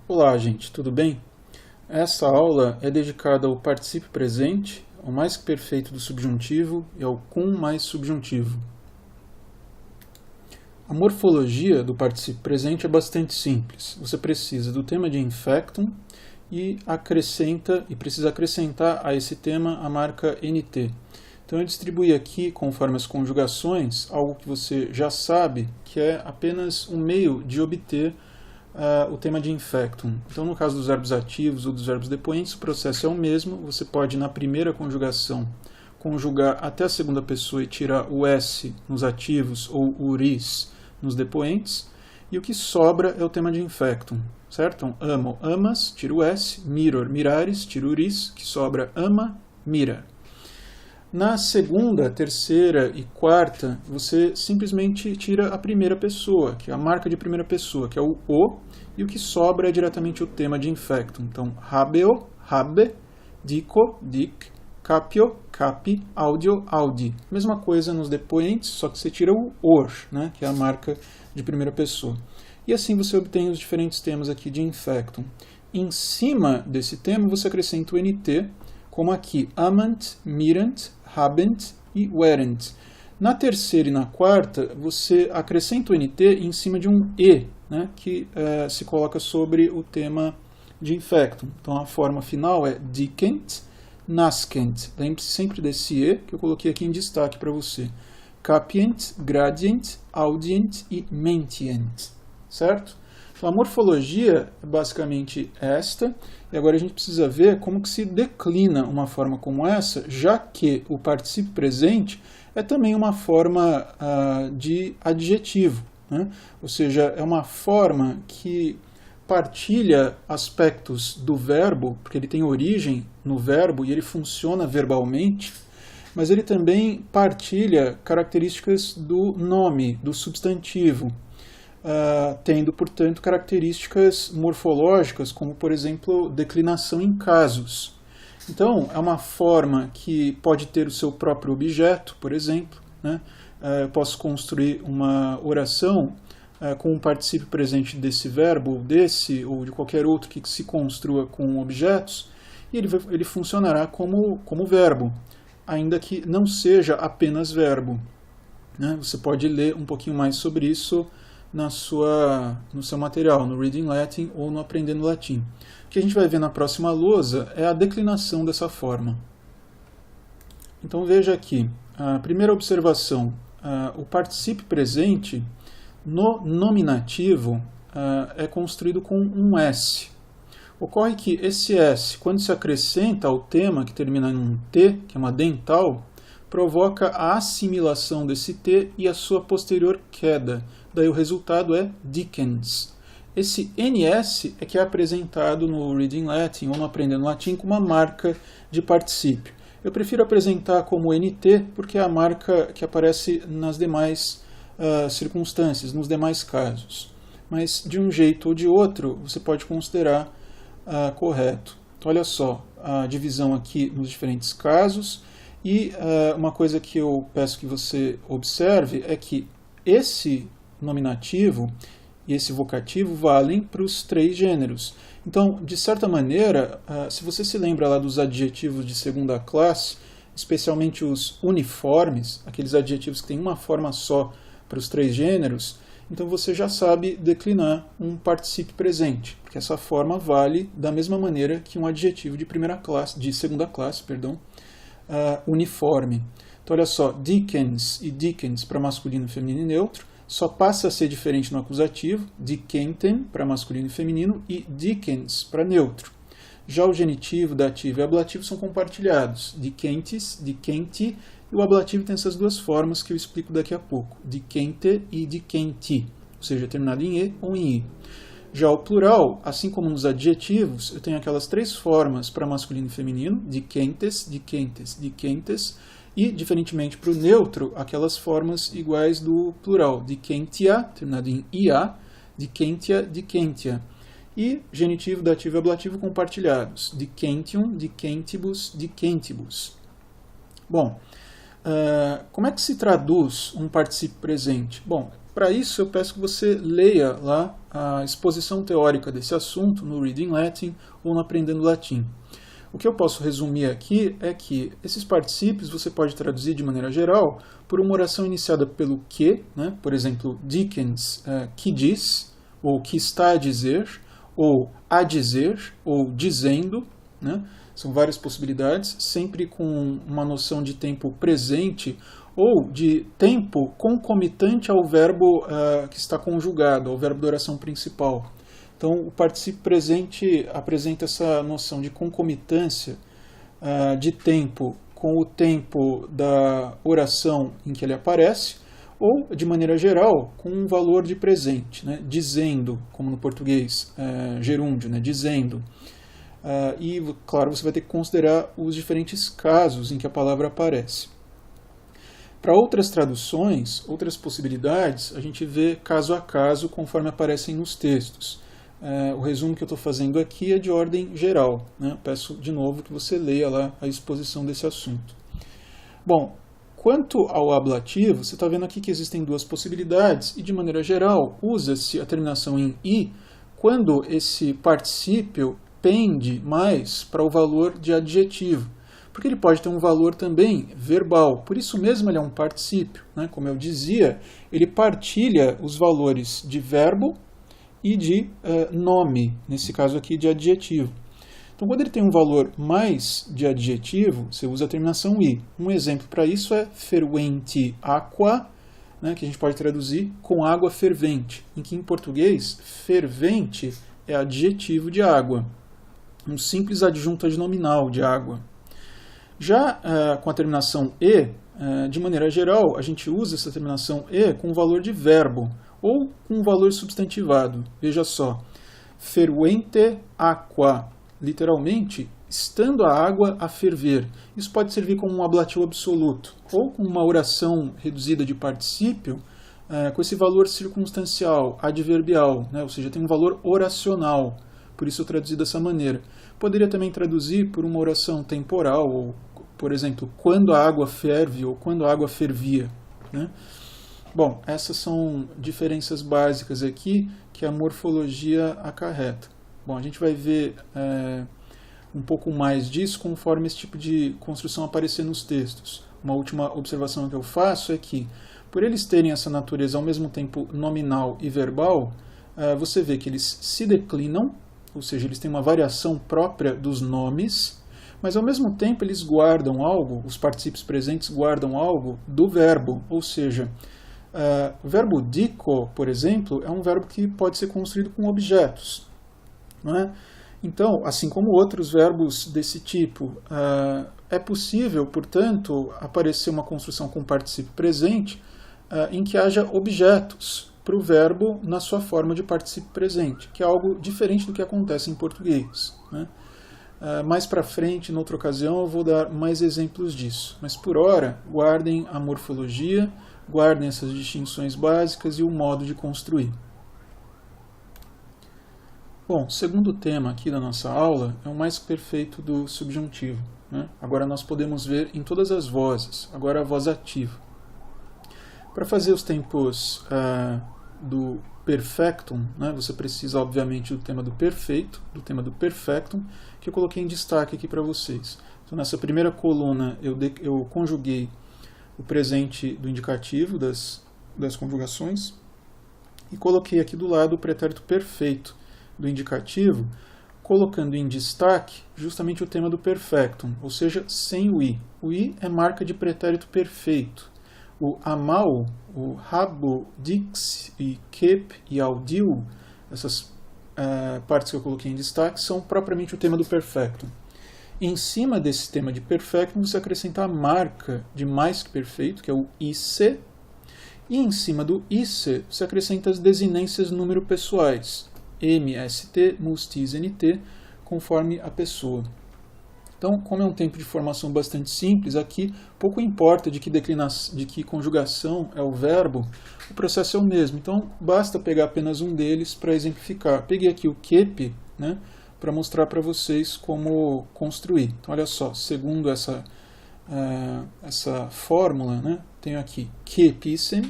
Olá, gente, tudo bem? Essa aula é dedicada ao particípio presente, ao mais que perfeito do subjuntivo e ao cum mais subjuntivo. A morfologia do particípio presente é bastante simples. Você precisa do tema de infectum e precisa acrescentar a esse tema a marca NT. Então eu distribuí aqui, conforme as conjugações, algo que você já sabe, que é apenas um meio de obter o tema de infectum. Então, no caso dos verbos ativos ou dos verbos depoentes, o processo é o mesmo. Você pode, na primeira conjugação, conjugar até a segunda pessoa e tirar o S nos ativos ou o ris nos depoentes. E o que sobra é o tema de infectum, certo? Então, amo, amas, tira o S, miror, mirares, tira o ris, que sobra ama, mira. Na segunda, terceira e quarta, você simplesmente tira a primeira pessoa, que é a marca de primeira pessoa, que é o, e o que sobra é diretamente o tema de infectum. Então, habeo, habe, dico, dic, capio, capi, audio, audi. Mesma coisa nos depoentes, só que você tira o or, né, que é a marca de primeira pessoa. E assim você obtém os diferentes temas aqui de infectum. Em cima desse tema, você acrescenta o NT, como aqui, amant, mirant, habent e werent. Na terceira e na quarta, você acrescenta o NT em cima de um E, né, que se coloca sobre o tema de infectum. Então a forma final é dicent, nascent. Lembre-se sempre desse E, que eu coloquei aqui em destaque para você. Capient, gradient, audient e mentient. Certo? Então, a morfologia é basicamente esta, e agora a gente precisa ver como que se declina uma forma como essa, já que o particípio presente é também uma forma de adjetivo, né? Ou seja, é uma forma que partilha aspectos do verbo, porque ele tem origem no verbo e ele funciona verbalmente, mas ele também partilha características do nome, do substantivo, tendo, portanto, características morfológicas, como, por exemplo, declinação em casos. Então, é uma forma que pode ter o seu próprio objeto, por exemplo, né? Eu posso construir uma oração com um particípio presente desse verbo, desse ou de qualquer outro que se construa com objetos, e ele funcionará como verbo, ainda que não seja apenas verbo, né? Você pode ler um pouquinho mais sobre isso no seu material, no Reading Latin ou no Aprendendo Latim. O que a gente vai ver na próxima lousa é a declinação dessa forma. Então veja aqui, a primeira observação, o particípio presente no nominativo é construído com um S. Ocorre que esse S, quando se acrescenta ao tema que termina em um T, que é uma dental, provoca a assimilação desse T e a sua posterior queda. Daí o resultado é Dickens. Esse NS é que é apresentado no Reading Latin ou no Aprendendo Latim como uma marca de particípio. Eu prefiro apresentar como NT porque é a marca que aparece nas demais circunstâncias, nos demais casos. Mas de um jeito ou de outro, você pode considerar correto. Então, olha só a divisão aqui nos diferentes casos. E uma coisa que eu peço que você observe é que esse nominativo e esse vocativo valem para os três gêneros. Então, de certa maneira, se você se lembra lá dos adjetivos de segunda classe, especialmente os uniformes, aqueles adjetivos que têm uma forma só para os três gêneros, então você já sabe declinar um particípio presente, porque essa forma vale da mesma maneira que um adjetivo de segunda classe, uniforme. Então, olha só, Dickens e Dickens para masculino, feminino e neutro, só passa a ser diferente no acusativo, Dickentem para masculino e feminino e Dickens para neutro. Já o genitivo, dativo e ablativo são compartilhados, Dickentes, Dickenti, e o ablativo tem essas duas formas que eu explico daqui a pouco, Dickente e Dickenti, ou seja, terminado em E ou em I. Já o plural, assim como nos adjetivos, eu tenho aquelas três formas para masculino e feminino, Dickentes, Dickentes, Dickentes, e, diferentemente para o neutro, aquelas formas iguais do plural, Dickentia, terminado em IA, Dickentia, Dickentia. E genitivo, dativo e ablativo compartilhados, Dickentium, Dickentibus, Dickentibus. Bom, como é que se traduz um particípio presente? Bom, Para isso, eu peço que você leia lá a exposição teórica desse assunto no Reading Latin ou no Aprendendo Latim. O que eu posso resumir aqui é que esses particípios você pode traduzir de maneira geral por uma oração iniciada pelo que, né? Por exemplo, Dickens, que diz, ou que está a dizer, ou a dizer, ou dizendo, né? São várias possibilidades, sempre com uma noção de tempo presente ou de tempo concomitante ao verbo que está conjugado, ao verbo da oração principal. Então, o particípio presente apresenta essa noção de concomitância de tempo com o tempo da oração em que ele aparece, ou, de maneira geral, com um valor de presente, né? Dizendo, como no português, gerúndio, né? Dizendo. E, claro, você vai ter que considerar os diferentes casos em que a palavra aparece. Para outras traduções, outras possibilidades, a gente vê caso a caso conforme aparecem nos textos. O resumo que eu estou fazendo aqui é de ordem geral, né? Peço de novo que você leia lá a exposição desse assunto. Bom, quanto ao ablativo, você está vendo aqui que existem duas possibilidades e, de maneira geral, usa-se a terminação em "i" quando esse particípio pende mais para o valor de adjetivo, porque ele pode ter um valor também verbal. Por isso mesmo ele é um particípio, né? Como eu dizia, ele partilha os valores de verbo e de nome, nesse caso aqui de adjetivo. Então, quando ele tem um valor mais de adjetivo, você usa a terminação "i". Um exemplo para isso é fervente aqua, né, que a gente pode traduzir com água fervente, em que em português, fervente é adjetivo de água, um simples adjunto adnominal de água. Já com a terminação "e", de maneira geral, a gente usa essa terminação "e" com o valor de verbo, ou com um valor substantivado. Veja só, fervente aqua, literalmente, estando a água a ferver. Isso pode servir como um ablativo absoluto, ou com uma oração reduzida de particípio, com esse valor circunstancial, adverbial, né? Ou seja, tem um valor oracional, por isso eu traduzi dessa maneira. Poderia também traduzir por uma oração temporal, ou, por exemplo, quando a água ferve, ou quando a água fervia, né? Bom, essas são diferenças básicas aqui que a morfologia acarreta. Bom, a gente vai ver um pouco mais disso conforme esse tipo de construção aparecer nos textos. Uma última observação que eu faço é que, por eles terem essa natureza ao mesmo tempo nominal e verbal, você vê que eles se declinam, ou seja, eles têm uma variação própria dos nomes, mas ao mesmo tempo eles guardam algo, os particípios presentes guardam algo do verbo, ou seja, o verbo dico, por exemplo, é um verbo que pode ser construído com objetos, não é? Então, assim como outros verbos desse tipo, é possível, portanto, aparecer uma construção com particípio presente em que haja objetos para o verbo na sua forma de particípio presente, que é algo diferente do que acontece em português, né? Mais para frente, em outra ocasião, eu vou dar mais exemplos disso. Mas, por hora, guardem a morfologia, guardem essas distinções básicas e o modo de construir. Bom, o segundo tema aqui da nossa aula é o mais perfeito do subjuntivo, né? Agora nós podemos ver em todas as vozes, agora a voz ativa. Para fazer os tempos do perfectum, né, você precisa, obviamente, do tema do perfeito, do tema do perfectum, que eu coloquei em destaque aqui para vocês. Então, nessa primeira coluna, eu conjuguei o presente do indicativo das conjugações e coloquei aqui do lado o pretérito perfeito do indicativo, colocando em destaque justamente o tema do perfectum, ou seja, sem o i. O i é marca de pretérito perfeito. O amal, o rabo, dix e kep e audil, essas partes que eu coloquei em destaque, são propriamente o tema do perfectum. Em cima desse tema de perfectum, você acrescenta a marca de mais que perfeito, que é o ice, e em cima do ice, você acrescenta as desinências número pessoais, mst, mustis, nt, conforme a pessoa. Então, como é um tempo de formação bastante simples, aqui pouco importa de que conjugação é o verbo, o processo é o mesmo. Então, basta pegar apenas um deles para exemplificar. Peguei aqui o kep, né, para mostrar para vocês como construir. Então, olha só, segundo essa fórmula, né, tenho aqui kepissem,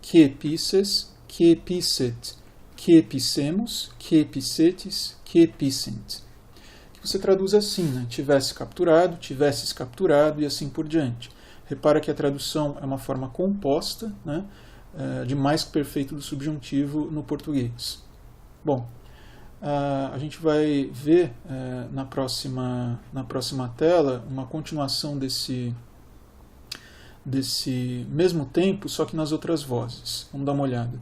kepisses, que pisset, que pissemos, que pissetes, que pissent. Que você traduz assim, né? Tivesse capturado, tivesses capturado e assim por diante. Repara que a tradução é uma forma composta, né, de mais que perfeito do subjuntivo no português. Bom, a gente vai ver na próxima tela uma continuação desse mesmo tempo, só que nas outras vozes. Vamos dar uma olhada.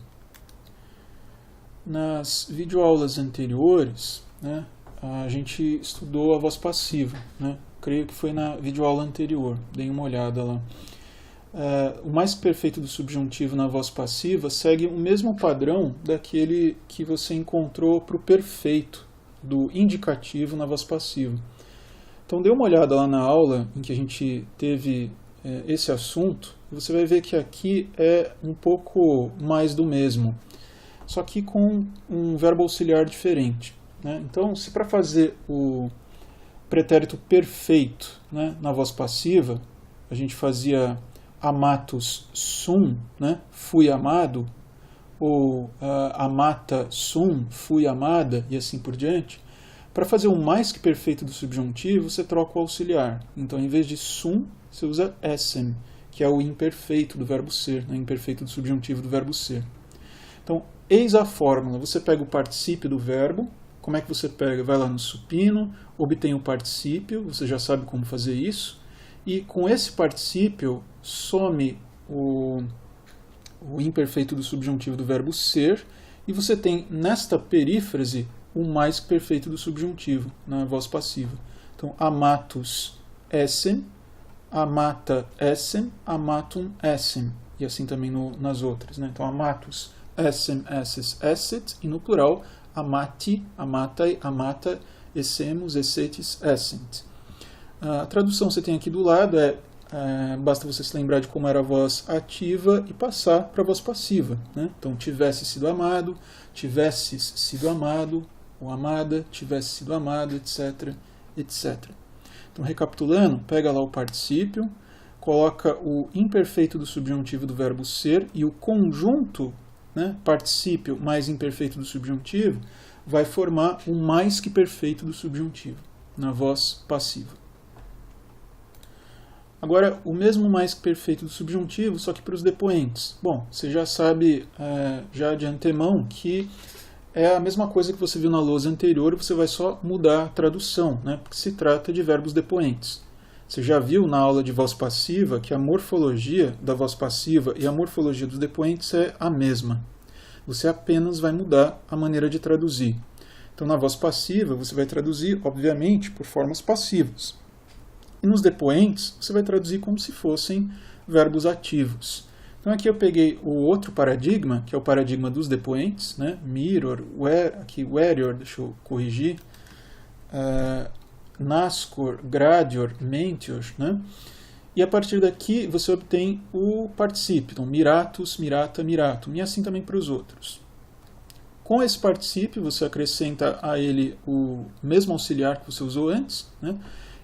Nas videoaulas anteriores, né, a gente estudou a voz passiva, né? Creio que foi na videoaula anterior, dei uma olhada lá. O mais perfeito do subjuntivo na voz passiva segue o mesmo padrão daquele que você encontrou para o perfeito do indicativo na voz passiva. Então dê uma olhada lá na aula em que a gente teve esse assunto, você vai ver que aqui é um pouco mais do mesmo, só que com um verbo auxiliar diferente, né? Então, se para fazer o pretérito perfeito, né, na voz passiva, a gente fazia amatus sum, né, fui amado, ou amata sum, fui amada, e assim por diante. Para fazer o mais que perfeito do subjuntivo, você troca o auxiliar. Então, em vez de sum, você usa essen, que é o imperfeito do verbo ser, né, imperfeito do subjuntivo do verbo ser. Então, eis a fórmula. Você pega o particípio do verbo. Como é que você pega? Vai lá no supino, obtém o particípio, você já sabe como fazer isso, e com esse particípio some o imperfeito do subjuntivo do verbo ser, e você tem nesta perífrase o mais perfeito do subjuntivo na voz passiva. Então, amatus essen, amata essen, amatum essen, e assim também nas outras, né? Então, amatus essen, esses, esset, e no plural, amati, amatai, amata, essemos, essetes, essent. A tradução você tem aqui do lado, basta você se lembrar de como era a voz ativa e passar para a voz passiva, né? Então, tivesse sido amado, tivesses sido amado, ou amada, tivesse sido amado, etc, etc. Então, recapitulando, pega lá o particípio, coloca o imperfeito do subjuntivo do verbo ser e o conjunto, né, particípio mais imperfeito do subjuntivo, vai formar o mais que perfeito do subjuntivo, na voz passiva. Agora, o mesmo mais que perfeito do subjuntivo, só que para os depoentes. Bom, você já sabe já de antemão que é a mesma coisa que você viu na lousa anterior, você vai só mudar a tradução, né, porque se trata de verbos depoentes. Você já viu na aula de voz passiva que a morfologia da voz passiva e a morfologia dos depoentes é a mesma. Você apenas vai mudar a maneira de traduzir. Então, na voz passiva, você vai traduzir, obviamente, por formas passivas. E nos depoentes, você vai traduzir como se fossem verbos ativos. Então, aqui eu peguei o outro paradigma, que é o paradigma dos depoentes, né? Mirror, aqui werior, deixa eu corrigir, nascor, gradior, mentior, né? E a partir daqui você obtém o particípio, então miratus, mirata, miratum, e assim também para os outros. Com esse particípio você acrescenta a ele o mesmo auxiliar que você usou antes, né?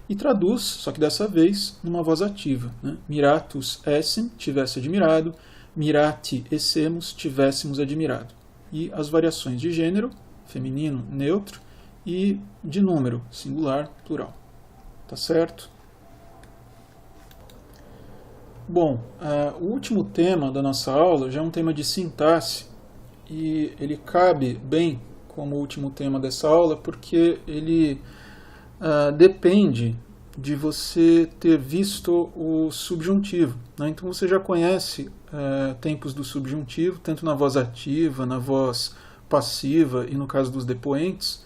E traduz, só que dessa vez, numa voz ativa, né? Miratus essen, tivesse admirado, mirati essemos, tivéssemos admirado. E as variações de gênero, feminino, neutro, e de número, singular, plural. Tá certo? Bom, o último tema da nossa aula já é um tema de sintaxe, e ele cabe bem como último tema dessa aula, porque ele depende de você ter visto o subjuntivo, né? Então você já conhece tempos do subjuntivo, tanto na voz ativa, na voz passiva e no caso dos depoentes,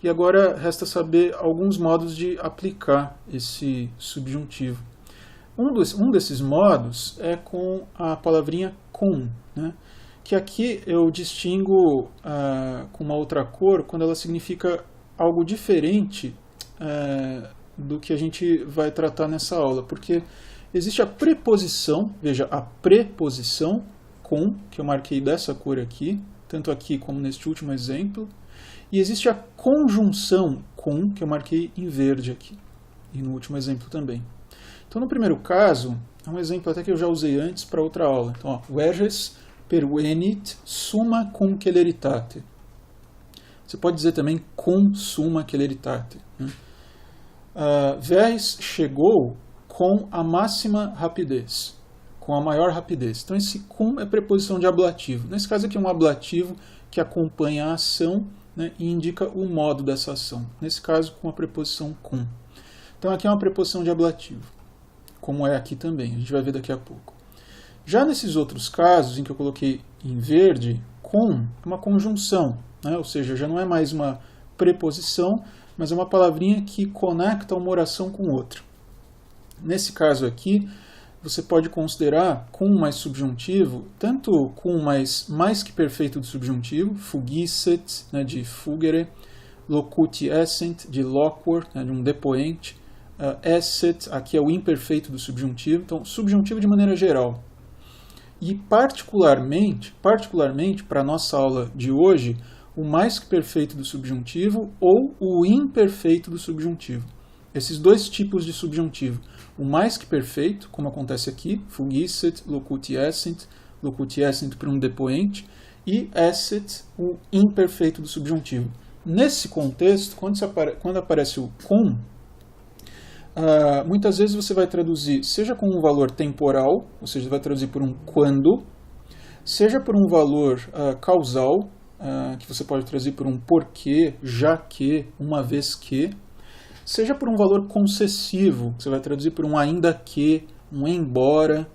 e agora resta saber alguns modos de aplicar esse subjuntivo. Um desses modos é com a palavrinha com, né? Que aqui eu distingo com uma outra cor quando ela significa algo diferente do que a gente vai tratar nessa aula, porque existe a preposição, veja, a preposição com, que eu marquei dessa cor aqui, tanto aqui como neste último exemplo, e existe a conjunção com, que eu marquei em verde aqui, e no último exemplo também. Então, no primeiro caso, é um exemplo até que eu já usei antes para outra aula. Então, veges pervenit summa cum celeritate. Você pode dizer também cum summa celeritate. Vers chegou com a máxima rapidez, com a maior rapidez. Então esse cum é preposição de ablativo. Nesse caso aqui é um ablativo que acompanha a ação, né, e indica o modo dessa ação. Nesse caso com a preposição cum. Então aqui é uma preposição de ablativo, como é aqui também. A gente vai ver daqui a pouco. Já nesses outros casos em que eu coloquei em verde, cum é uma conjunção, né, ou seja, já não é mais uma preposição, mas é uma palavrinha que conecta uma oração com outra. Nesse caso aqui, você pode considerar cum mais subjuntivo, tanto cum mais que perfeito do subjuntivo, fugisset, né, de fugere, locuti essent, de loquor, né, de um depoente, esset, aqui é o imperfeito do subjuntivo, então subjuntivo de maneira geral. E particularmente para a nossa aula de hoje, o mais que perfeito do subjuntivo ou o imperfeito do subjuntivo. Esses dois tipos de subjuntivo. O mais que perfeito, como acontece aqui, fugisset, locuti essent para um depoente, e esset, o imperfeito do subjuntivo. Nesse contexto, quando aparece o cum, muitas vezes você vai traduzir, seja com um valor temporal, ou seja, vai traduzir por um quando, seja por um valor causal, que você pode traduzir por um porquê, já que, uma vez que, seja por um valor concessivo, que você vai traduzir por um ainda que, um embora,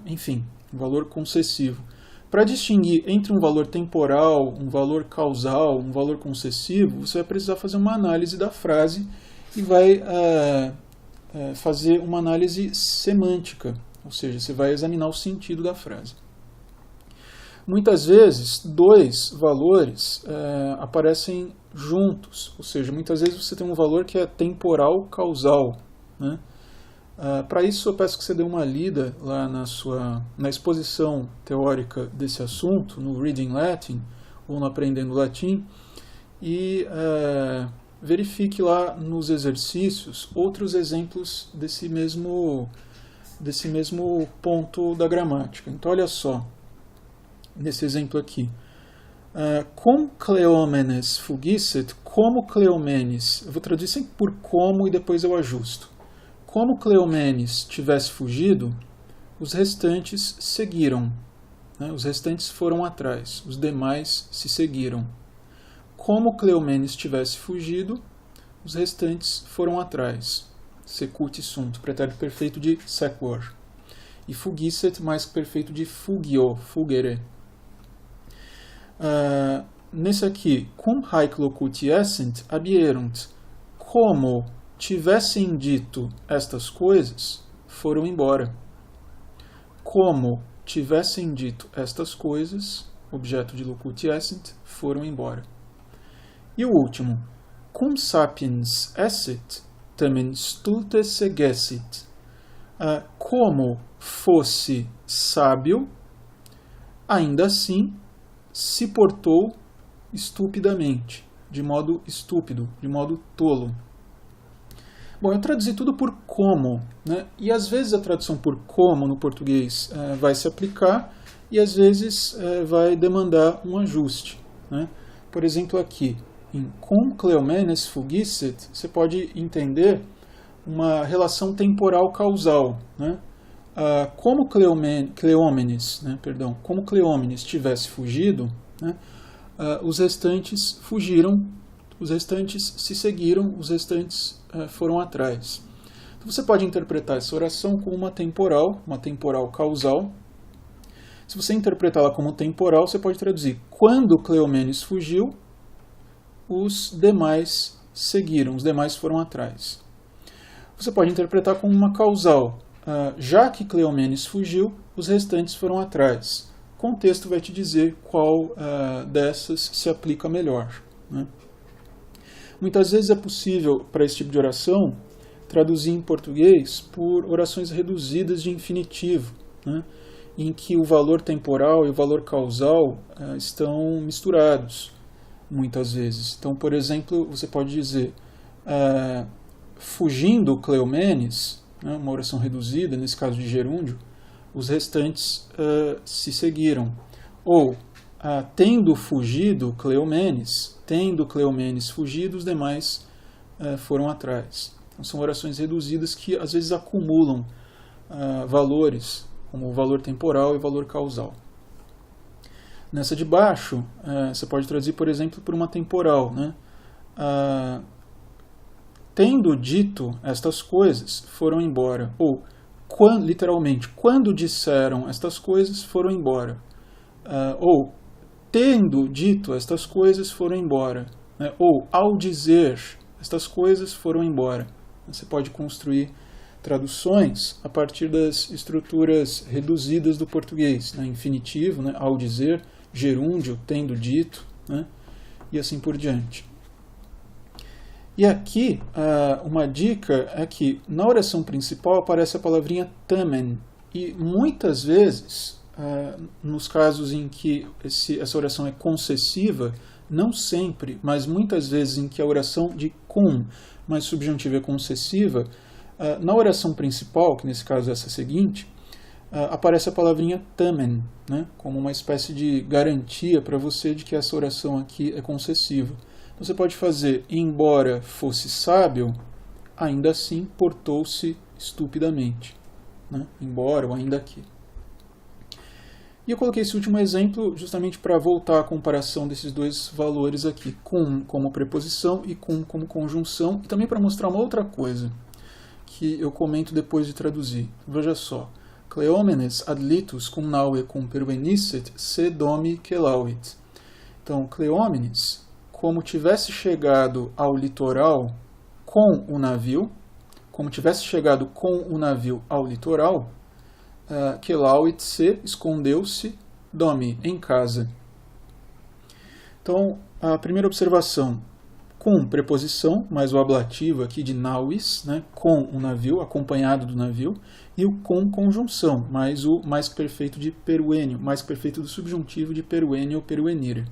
enfim, um valor concessivo. Para distinguir entre um valor temporal, um valor causal, um valor concessivo, você vai precisar fazer uma análise da frase e vai fazer uma análise semântica, ou seja, você vai examinar o sentido da frase. Muitas vezes, dois valores aparecem juntos, ou seja, muitas vezes você tem um valor que é temporal causal, né? Para isso, eu peço que você dê uma lida lá na exposição teórica desse assunto, no Reading Latin, ou no Aprendendo Latim, e verifique lá nos exercícios outros exemplos desse mesmo ponto da gramática. Então, olha só, nesse exemplo aqui. Cum Cleomenes fugisset, como Cleomenes, eu vou traduzir sempre por como e depois eu ajusto. Como Cleomenes tivesse fugido, os restantes seguiram, né? Os restantes foram atrás, os demais se seguiram. Como Cleomenes tivesse fugido, os restantes foram atrás. Secut sunt, pretérito perfeito de sequor. E fugisset mais que perfeito de fugio, fugere. Nesse aqui, cum haec locuti essent, abierunt, como tivessem dito estas coisas, foram embora. Como tivessem dito estas coisas, objeto de locuti essent, foram embora. E o último, cum sapiens esset, tamen stulte segessit, como fosse sábio, ainda assim se portou estupidamente, de modo estúpido, de modo tolo. Bom, eu traduzi tudo por como, né? E às vezes a tradução por como no português vai se aplicar e às vezes vai demandar um ajuste, né? Por exemplo, aqui, em cum Cleomenes fugisset, você pode entender uma relação temporal causal, né? Como Cleómenes, né, como Cleómenes tivesse fugido, né, os restantes fugiram, os restantes se seguiram, os restantes foram atrás. Então você pode interpretar essa oração como uma temporal causal. Se você interpretá-la como temporal, você pode traduzir: quando Cleómenes fugiu, os demais seguiram, os demais foram atrás. Você pode interpretar como uma causal: já que Cleómenes fugiu, os restantes foram atrás. O contexto vai te dizer qual dessas se aplica melhor, né? Muitas vezes é possível, para esse tipo de oração, traduzir em português por orações reduzidas de infinitivo, né? Em que o valor temporal e o valor causal estão misturados, muitas vezes. Então, por exemplo, você pode dizer: fugindo Cleómenes, né, uma oração reduzida, nesse caso de gerúndio, os restantes se seguiram. Ou, tendo fugido Cleomenes fugido, os demais foram atrás. Então, são orações reduzidas que às vezes acumulam valores, como o valor temporal e o valor causal. Nessa de baixo, você pode traduzir, por exemplo, por uma temporal, né? Tendo dito estas coisas, foram embora. Ou, literalmente, quando disseram estas coisas, foram embora. Ou, tendo dito estas coisas, foram embora. Né? Ou, ao dizer estas coisas, foram embora. Você pode construir traduções a partir das estruturas reduzidas do português, né? Infinitivo, né? Ao dizer, gerúndio, tendo dito, né? E assim por diante. E aqui, uma dica é que na oração principal aparece a palavrinha tamen, e muitas vezes, nos casos em que essa oração é concessiva, não sempre, mas muitas vezes em que a oração de cum mais subjuntiva é concessiva, na oração principal, que nesse caso é essa seguinte, aparece a palavrinha tamen, né, como uma espécie de garantia para você de que essa oração aqui é concessiva. Então você pode fazer, embora fosse sábio, ainda assim portou-se estupidamente. Né, embora ou ainda que. E eu coloquei esse último exemplo justamente para voltar à comparação desses dois valores aqui, cum como preposição e cum como conjunção, e também para mostrar uma outra coisa que eu comento depois de traduzir. Veja só. Cleomenes adlitus cum naue cum pervenisset se domi celauit. Então, Cleómenes, como tivesse chegado ao litoral com o navio, ao litoral, celauit se, escondeu-se, domi, em casa. Então, a primeira observação, com preposição, mais o ablativo aqui de nauis, né, com o navio, acompanhado do navio, e o com conjunção, mais o mais perfeito de peruênio, mais perfeito do subjuntivo de peruênio ou peruenire.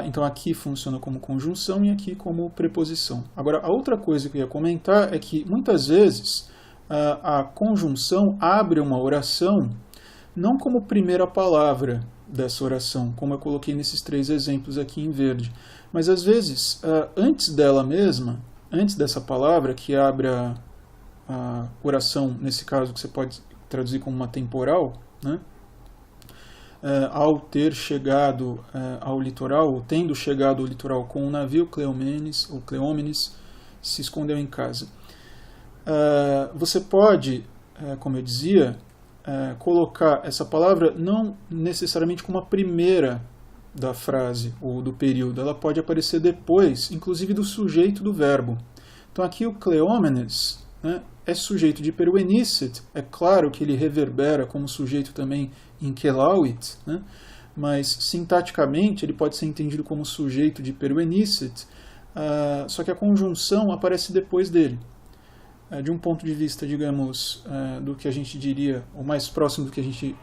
Então aqui funciona como conjunção e aqui como preposição. Agora, a outra coisa que eu ia comentar é que muitas vezes a conjunção abre uma oração não como primeira palavra dessa oração, como eu coloquei nesses 3 exemplos aqui em verde, mas às vezes, antes dela mesma, antes dessa palavra que abre a oração, nesse caso que você pode traduzir como uma temporal, né? Ao ter chegado ao litoral, ou tendo chegado ao litoral com o navio, Cleomenes ou Cleómenes se escondeu em casa. Você pode, como eu dizia, colocar essa palavra não necessariamente como a primeira da frase ou do período, ela pode aparecer depois, inclusive do sujeito do verbo. Então aqui o Cleómenes, né, é sujeito de peruenicet, é claro que ele reverbera como sujeito também em celauit, né, mas sintaticamente ele pode ser entendido como sujeito de peruenicet, só que a conjunção aparece depois dele. De um ponto de vista, digamos, do que a gente diria, ou mais próximo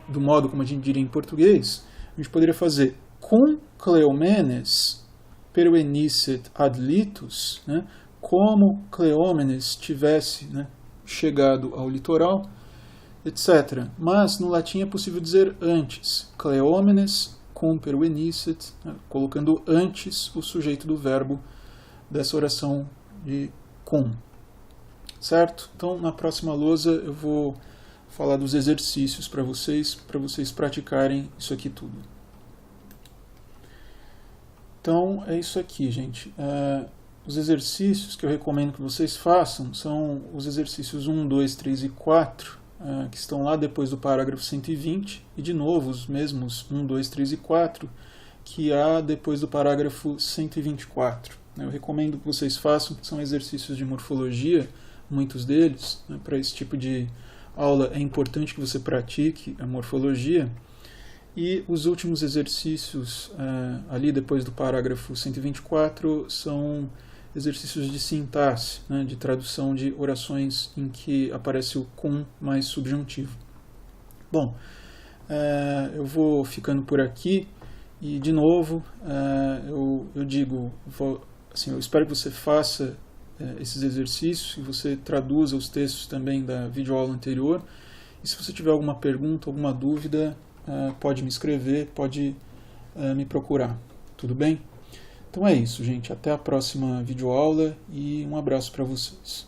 do modo como a gente diria em português, a gente poderia fazer cum Cleomenes peruenicet adlitus, né, como Cleómenes tivesse, né, chegado ao litoral, etc. Mas no latim é possível dizer antes, Cleómenes cum peruenicet, né, colocando antes o sujeito do verbo dessa oração de cum. Certo? Então, na próxima lousa eu vou falar dos exercícios para vocês praticarem isso aqui tudo. Então, é isso aqui, gente. Os exercícios que eu recomendo que vocês façam são os exercícios 1, 2, 3 e 4, que estão lá depois do parágrafo 120, e de novo os mesmos 1, 2, 3 e 4, que há depois do parágrafo 124. Eu recomendo que vocês façam, porque são exercícios de morfologia, muitos deles, né, para esse tipo de aula é importante que você pratique a morfologia. E os últimos exercícios ali depois do parágrafo 124 são exercícios de sintaxe, né, de tradução de orações em que aparece o cum mais subjuntivo. Bom, eu vou ficando por aqui e, de novo, eu digo, eu espero que você faça esses exercícios, que você traduza os textos também da videoaula anterior. E se você tiver alguma pergunta, alguma dúvida, pode me escrever, pode me procurar. Tudo bem? Então é isso, gente. Até a próxima videoaula e um abraço para vocês.